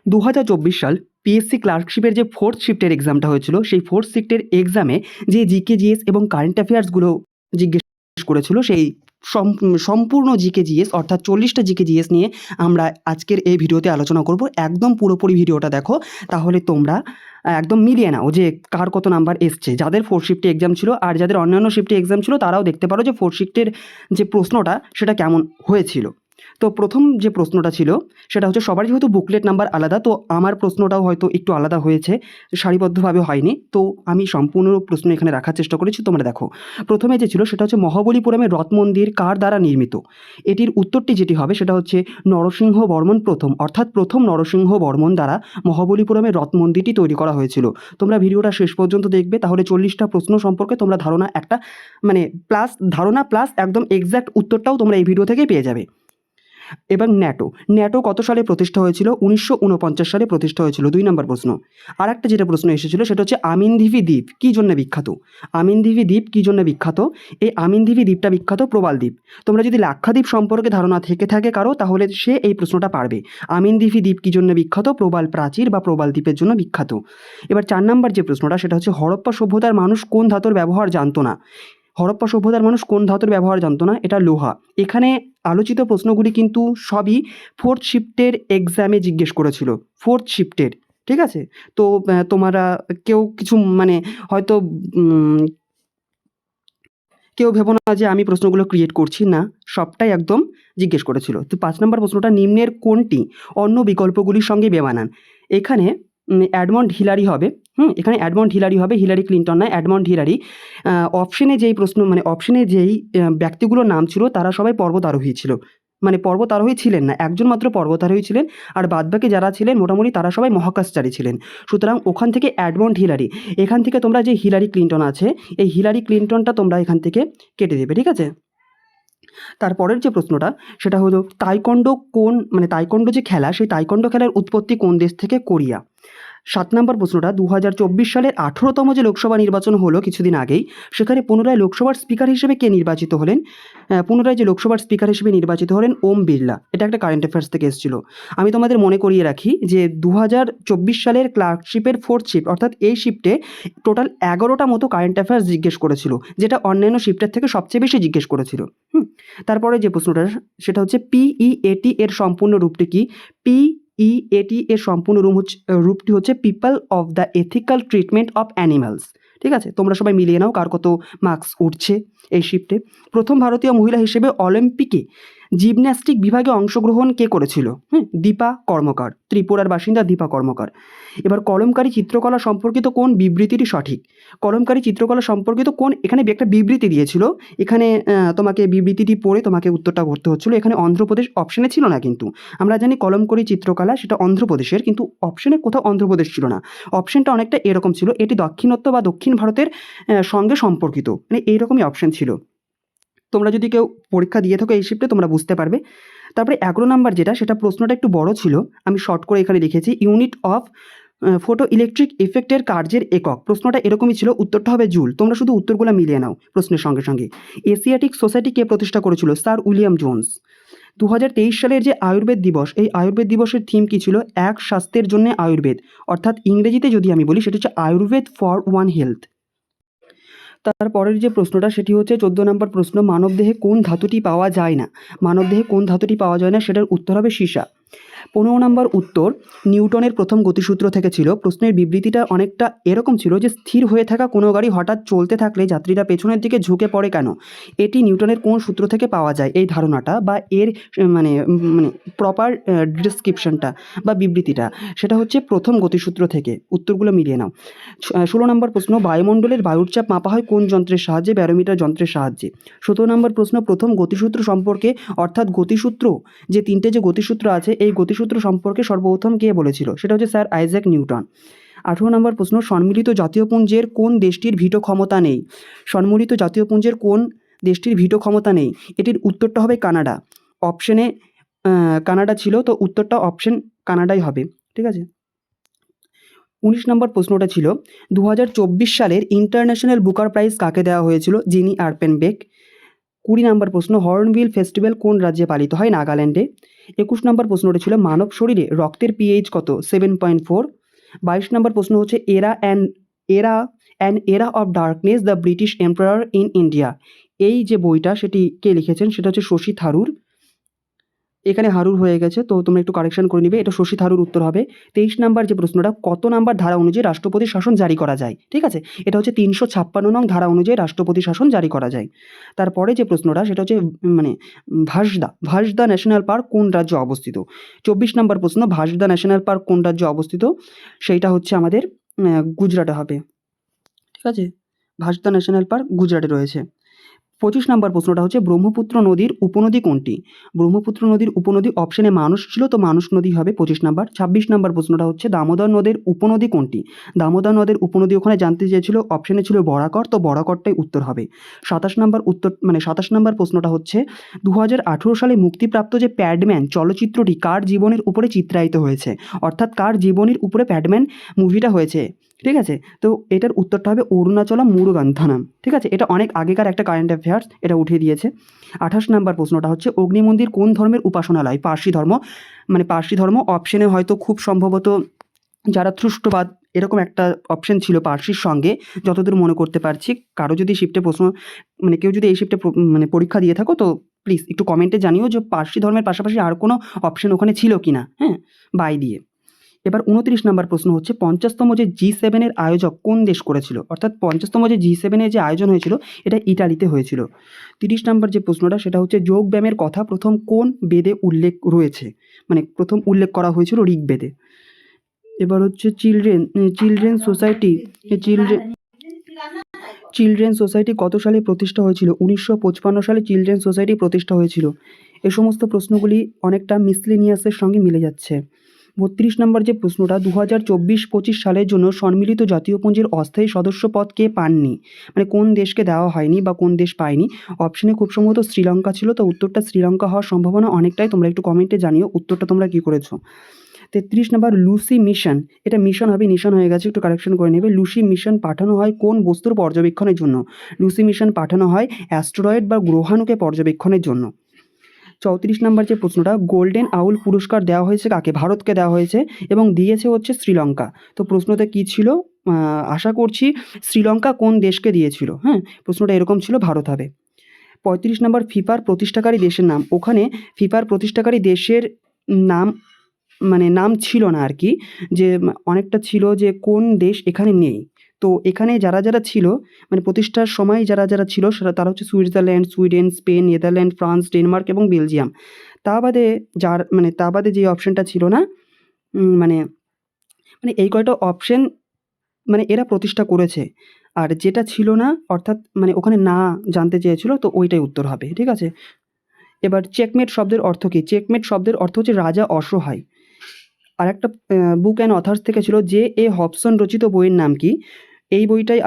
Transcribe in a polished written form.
2024 সাল পিএসসি ক্লার্কশিপের যে ফোর্থ শিফটের এক্সামটা হয়েছিল, সেই ফোর্থ শিফটের এক্সামে যে জিকে জিএস এবং কারেন্ট অ্যাফেয়ার্সগুলো জিজ্ঞেস করেছিল, সেই সম্পূর্ণ জিকে জিএস অর্থাৎ 40টা জিকে জিএস নিয়ে আমরা আজকের এই ভিডিওতে আলোচনা করব। একদম পুরোপুরি ভিডিওটা দেখো, তাহলে তোমরা একদম মিলিয়ে নাও যে কার কত নাম্বার এসছে। যাদের ফোর্থ শিফটে এক্সাম ছিল আর যাদের অন্যান্য শিফটে এক্সাম ছিল, তারাও দেখতে পারো যে ফোর্থ শিফটের যে প্রশ্নটা সেটা কেমন হয়েছিল। তো প্রথম যে প্রশ্নটা ছিল সেটা হচ্ছে, সবার যেহেতু বুকলেট নাম্বার আলাদা, তো আমার প্রশ্নটাও হয়তো একটু আলাদা হয়েছে, সারিবদ্ধভাবে হয়নি। তো আমি সম্পূর্ণ প্রশ্ন এখানে রাখার চেষ্টা করেছি, তোমরা দেখো। প্রথমে যে ছিল সেটা হচ্ছে, মহাবলীপুরমের রথ মন্দির কার দ্বারা নির্মিত? এটির উত্তরটি যেটি হবে সেটা হচ্ছে নরসিংহ বর্মন প্রথম, অর্থাৎ প্রথম নরসিংহ বর্মন দ্বারা মহাবলীপুরমের রথ মন্দিরটি তৈরি করা হয়েছিল। তোমরা ভিডিওটা শেষ পর্যন্ত দেখবে, তাহলে 40টা প্রশ্ন সম্পর্কে তোমরা ধারণা একটা ধারণা প্লাস একদম এক্স্যাক্ট উত্তরটাও তোমরা এই ভিডিও থেকেই পেয়ে যাবে। এবং ন্যাটো কত সালে প্রতিষ্ঠা হয়েছিল? 1949 সালে প্রতিষ্ঠা হয়েছিল। 2 নম্বর প্রশ্ন। আর একটা যেটা প্রশ্ন এসেছিল সেটা হচ্ছে, আমিনদিভি দ্বীপ কী জন্য বিখ্যাত? আমিনদিভি দ্বীপ কী জন্য বিখ্যাত? এই আমিনদিভি দ্বীপটা বিখ্যাত প্রবাল দ্বীপ। তোমরা যদি লাক্ষাদ্বীপ সম্পর্কে ধারণা থেকে থাকে কারো, তাহলে সে এই প্রশ্নটা পারবে। আমিনদিভি দ্বীপ কী জন্য বিখ্যাত? প্রবাল প্রাচীর বা প্রবাল দ্বীপের জন্য বিখ্যাত। এবার 4 নম্বর যে প্রশ্নটা সেটা হচ্ছে, হরপ্পা সভ্যতার মানুষ কোন ধাতুর ব্যবহার জানতো না? হরপ্পা সভ্যতার মানুষ কোন ধাতুর ব্যবহার জানতো না? এটা লোহা। এখানে আলোচিত প্রশ্নগুলি কিন্তু সবই ফোর্থ শিফটের এক্সামে জিজ্ঞেস করেছিল, ফোর্থ শিফটের। ঠিক আছে? তো তোমরা কেউ কিছু হয়তো কেউ ভেবো না যে আমি প্রশ্নগুলো ক্রিয়েট করছি, না, সবটাই একদম জিজ্ঞেস করেছিল। তো 5 নম্বর প্রশ্নটা, নিম্নের কোনটি অন্য বিকল্পগুলির সঙ্গে বেমানান? এখানে এডমন্ড হিলারি হবে। এখানে এডমন্ড হিলারি হবে, হিলারি ক্লিন্টন নয়, এডমন্ড হিলারি। অপশনে যেই প্রশ্ন অপশনে যেই ব্যক্তিগুলোর নাম ছিল তারা সবাই পর্বতারোহী ছিল, পর্বতারোহী ছিলেন না, একজন মাত্র পর্বতারোহী ছিলেন, আর বাদবাকি যারা ছিলেন মোটামুটি তারা সবাই মহাকাশচারী ছিলেন। সুতরাং ওখান থেকে এডমন্ড হিলারি, এখান থেকে তোমরা যে হিলারি ক্লিন্টন আছে, এই হিলারি ক্লিন্টনটা তোমরা এখান থেকে কেটে দেবে। ঠিক আছে? তারপরের যে প্রশ্নটা সেটা হলো, তাইকোন্ডো যে খেলা, সেই তাইকোন্ডো খেলার উৎপত্তি কোন দেশ থেকে? কোরিয়া। 7 নম্বর প্রশ্নটা, 2024 সালের 18তম যে লোকসভা নির্বাচন হলো কিছুদিন আগেই, সেখানে পুনরায় লোকসভার স্পিকার হিসেবে কে নির্বাচিত হলেন? পুনরায় যে লোকসভার স্পিকার হিসেবে নির্বাচিত হলেন ওম বিড়লা। এটা একটা কারেন্ট অ্যাফেয়ার্স থেকে এসেছিল। আমি তোমাদের মনে করিয়ে রাখি যে 2024 সালের ক্লার্কশিপের ফোর্থ শিফট, অর্থাৎ এই শিফটে টোটাল 11টা মতো কারেন্ট অ্যাফেয়ার্স জিজ্ঞেস করেছিল, যেটা অন্যান্য শিফটের থেকে সবচেয়ে বেশি জিজ্ঞেস করেছিল। তারপরে যে প্রশ্নটা সেটা হচ্ছে, পিইএটি এর সম্পূর্ণ রূপটি কি? পিইএটি এর সম্পূর্ণ রূপটি হচ্ছে people of the ethical treatment of animals. ঠিক আছে? তোমরা সবাই মিলিয়ে নাও কার কত মার্কস উঠছে এই শিফটে। প্রথম ভারতীয় মহিলা হিসেবে অলিম্পিকে জিমন্যাস্টিক বিভাগে অংশগ্রহণ কে করেছিল? দীপা কর্মকার, ত্রিপুরার বাসিন্দা দীপা কর্মকার। এবার কলমকারী চিত্রকলা সম্পর্কিত কোন বিবৃতিটি সঠিক? কলমকারী চিত্রকলা সম্পর্কিত কোন, এখানে একটা বিবৃতি দিয়েছিল, এখানে তোমাকে বিবৃতিটি পড়ে তোমাকে উত্তরটা করতে হচ্ছিল। এখানে অন্ধ্রপ্রদেশ অপশনে ছিল না, কিন্তু আমরা জানি কলমকারী চিত্রকলা সেটা অন্ধ্রপ্রদেশের, কিন্তু অপশনে কোথাও অন্ধ্রপ্রদেশ ছিল না। অপশনটা অনেকটা এরকম ছিল, এটি দক্ষিণত্ব বা দক্ষিণ ভারতের সঙ্গে সম্পর্কিত, এইরকমই অপশন ছিল। তোমরা যদি কেউ পরীক্ষা দিয়ে থাকো এই শিফটে, তোমরা বুঝতে পারবে। তারপরে 11 নাম্বার যেটা, সেটা প্রশ্নটা একটু বড় ছিল, আমি শর্ট করে এখানে লিখেছি, ইউনিট অফ ফটো ইলেকট্রিক ইফেক্টের কার্যের একক। প্রশ্নটা এরকমই ছিল, উত্তরটা হবে জুল। তোমরা শুধু উত্তরগুলো মিলিয়ে নাও প্রশ্নের সঙ্গে সঙ্গে। এশিয়াটিক সোসাইটি কে প্রতিষ্ঠা করেছিল? Sir William Jones. 2023 সালের যে আয়ুর্বেদ দিবস, এই আয়ুর্বেদ দিবসের থিম কী ছিল? এক স্বাস্থ্যের জন্য আয়ুর্বেদ, অর্থাৎ ইংরেজিতে যদি আমি বলি সেটা হচ্ছে আয়ুর্বেদ ফর ওয়ান হেলথ। তারপরের যে প্রশ্নটা সেটি হচ্ছে 14 নম্বর প্রশ্ন, মানবদেহে কোন ধাতুটি পাওয়া যায় না? মানবদেহে কোন ধাতুটি পাওয়া যায় না, সেটার উত্তর হবে সীসা। 15 নম্বর উত্তর, নিউটনের প্রথম গতিসূত্র থেকে ছিল। প্রশ্নের বিবৃতিটা অনেকটা এরকম ছিল যে, স্থির হয়ে থাকা কোনো গাড়ি হঠাৎ চলতে থাকলে যাত্রীরা পেছনের দিকে ঝুঁকে পড়ে কেন? এটি নিউটনের কোন সূত্র থেকে পাওয়া যায় এই ধারণাটা, বা এর প্রপার ডিসক্রিপশনটা বা বিবৃতিটা, সেটা হচ্ছে প্রথম গতিসূত্র থেকে। উত্তরগুলো মিলিয়ে নাও। 16 নম্বর প্রশ্ন, বায়ুমণ্ডলের বায়ুর চাপ মাপা হয় কোন যন্ত্রের সাহায্যে? ব্যারোমিটার যন্ত্রের সাহায্যে। 17 নম্বর প্রশ্ন, প্রথম গতিসূত্র সম্পর্কে, অর্থাৎ গতিসূত্র যে 3টে যে গতিসূত্র আছে, এই গতিসূত্র সম্পর্কে সর্বপ্রথম কে বলেছিল? সেটা হচ্ছে স্যার আইজ্যাক নিউটন। 18 নম্বর প্রশ্ন, সম্মিলিত জাতীয়পুঞ্জের কোন দেশটির ভিটো ক্ষমতা নেই? সম্মিলিত জাতীয়পুঞ্জের কোন দেশটির ভিটো ক্ষমতা নেই? এটির উত্তরটা হবে কানাডা। অপশনে কানাডা ছিল, তো উত্তরটা অপশন কানাডাই হবে। ঠিক আছে? 19 নম্বর প্রশ্নটা ছিল, 2024 সালের ইন্টারন্যাশনাল বুকার প্রাইজ কাকে দেওয়া হয়েছিল? জিনি আর্পেনবেক। 20 নম্বর প্রশ্ন, হর্নবিল ফেস্টিভ্যাল কোন রাজ্যে পালিত হয়? নাগাল্যান্ডে। 21 নম্বর প্রশ্নটা ছিল মানব শরীরে রক্তের পিএইচ কত? 7.4। 22 নম্বর প্রশ্ন হচ্ছে এরা of darkness the British empire in India. এই যে বইটা সেটি কে লিখেছেন? সেটা হচ্ছে শশী থারুর। এখানে হারুর হয়ে গেছে, তো তোমরা একটু কারেকশন করে নিবে, এটা শশী থারুর উত্তর হবে। 23 নাম্বার যে প্রশ্নটা, কত নাম্বার ধারা অনুযায়ী রাষ্ট্রপতি শাসন জারি করা যায়? ঠিক আছে, এটা হচ্ছে 356 নং ধারা অনুযায়ী রাষ্ট্রপতি শাসন জারি করা যায়। তারপরে যে প্রশ্নটা সেটা হচ্ছে মানে ভাসদা ন্যাশনাল পার্ক কোন রাজ্যে অবস্থিত? 24 নাম্বার প্রশ্ন, ভাসদা ন্যাশনাল পার্ক কোন রাজ্যে অবস্থিত? সেইটা হচ্ছে আমাদের গুজরাটে হবে। ঠিক আছে, ভাসদা ন্যাশনাল পার্ক গুজরাটে রয়েছে। 25 নম্বর প্রশ্নটা হচ্ছে ব্রহ্মপুত্র নদীর উপনদী কোনটি? ব্রহ্মপুত্র নদীর উপনদী অপশনে মানুষ ছিল, তো মানুষ নদী হবে 25 নাম্বার। 26 নম্বর প্রশ্নটা হচ্ছে দামোদর নদের উপনদী কোনটি? দামোদর নদের উপনদী ওখানে জানতে চেয়েছিল, অপশনে ছিল বরাকর, তো বরাকরটাই উত্তর হবে। 27 নম্বর প্রশ্নটা হচ্ছে 2018 সালে মুক্তিপ্রাপ্ত যে প্যাডম্যান চলচ্চিত্রটি কার জীবনের উপরে চিত্রায়িত হয়েছে? অর্থাৎ কার জীবনের উপরে প্যাডম্যান মুভিটা হয়েছে? ঠিক আছে, তো এটার উত্তরটা হবে অরুণাচলম মুরুগান্থানাম। ঠিক আছে, এটা অনেক আগেকার একটা কারেন্ট অ্যাফেয়ার্স, এটা উঠিয়ে দিয়েছে। 28 নাম্বার প্রশ্নটা হচ্ছে অগ্নিমন্দির কোন ধর্মের উপাসনালয়? পার্সি ধর্ম। পার্সি ধর্ম অপশনে হয়তো খুব সম্ভবত জারাথ্রুষ্টবাদ এরকম একটা অপশন ছিল পার্সির সঙ্গে, যতদূর মনে করতে পারছি। কারো যদি শিফটে প্রশ্ন কেউ যদি এই শিফটে পরীক্ষা দিয়ে থাকো, তো প্লিজ একটু কমেন্টে জানিও যে পার্সি ধর্মের পাশাপাশি আর কোনো অপশন ওখানে ছিল কি না, হ্যাঁ, বাই দিয়ে। এবার 29 নম্বর প্রশ্ন হচ্ছে 50তম যে G7 এর আয়োজক কোন দেশ করেছিল? অর্থাৎ 50তম যে G7 এর যে আয়োজন হয়েছিল এটা ইটালিতে হয়েছিল। 30 নম্বর যে প্রশ্নটা সেটা হচ্ছে যোগ ব্যায়ামের কথা প্রথম কোন বেদে উল্লেখ রয়েছে? প্রথম উল্লেখ করা হয়েছিল ঋগ্বেদে। এবার হচ্ছে চিলড্রেন সোসাইটি কত সালে প্রতিষ্ঠা হয়েছিল? 1955 সালে চিলড্রেন সোসাইটি প্রতিষ্ঠা হয়েছিল। এই সমস্ত প্রশ্নগুলি অনেকটা মিসলেনিয়াসের সঙ্গে মিলে যাচ্ছে। 32 নম্বর যে প্রশ্নটা 2024-25 সালের জন্য সম্মিলিত জাতীয় পুঞ্জের অস্থায়ী সদস্য পদ কে পাননি? কোন দেশকে দেওয়া হয়নি বা কোন দেশ পায়নি? অপশনে খুব সম্ভবত শ্রীলঙ্কা ছিল, তো উত্তরটা শ্রীলঙ্কা হওয়ার সম্ভাবনা অনেকটাই। তোমরা একটু কমেন্টে জানিও উত্তরটা তোমরা কী করেছো। 33 নম্বর লুসি মিশন, এটা মিশন হবে, নিশান হয়ে গেছে, একটু কারেকশন করে নেবে। লুসি মিশন পাঠানো হয় কোন বস্তুর পর্যবেক্ষণের জন্য? লুসি মিশন পাঠানো হয় অ্যাস্টেরয়েড বা গ্রহাণুকে পর্যবেক্ষণের জন্য। 34 নম্বর যে প্রশ্নটা গোল্ডেন আউল পুরস্কার দেওয়া হয়েছে কাকে? ভারতকে দেওয়া হয়েছে এবং দিয়েছে হচ্ছে শ্রীলঙ্কা। তো প্রশ্নতে কী ছিল? আশা করছি শ্রীলঙ্কা কোন দেশকে দিয়েছিল, হ্যাঁ, প্রশ্নটা এরকম ছিল, ভারত হবে। 35 নম্বর ফিফার প্রতিষ্ঠাকারী দেশের নাম। ওখানে ফিফার প্রতিষ্ঠাকারী দেশের নাম নাম ছিল না আর কি, যে অনেকটা ছিল যে কোন দেশ এখানে নেই। তো এখানে যারা যারা ছিল প্রতিষ্ঠার সময় যারা যারা ছিল তারা হচ্ছে Switzerland, Sweden, Spain, Netherland, France, Denmark এবং বেলজিয়াম। তা বাদে যে অপশনটা ছিল না, এই কয়টা অপশন এরা প্রতিষ্ঠা করেছে। আর যেটা ছিল না অর্থাৎ ওখানে না জানতে চেয়েছিল, তো ওইটাই উত্তর হবে। ঠিক আছে, এবার চেকমেট শব্দের অর্থ কী? চেকমেট শব্দের অর্থ হচ্ছে রাজা অসহায়। আর একটা বুক অ্যান্ড অথার্স থেকে ছিল যে এ হবসন রচিত বইয়ের নাম কি? এই বইটাই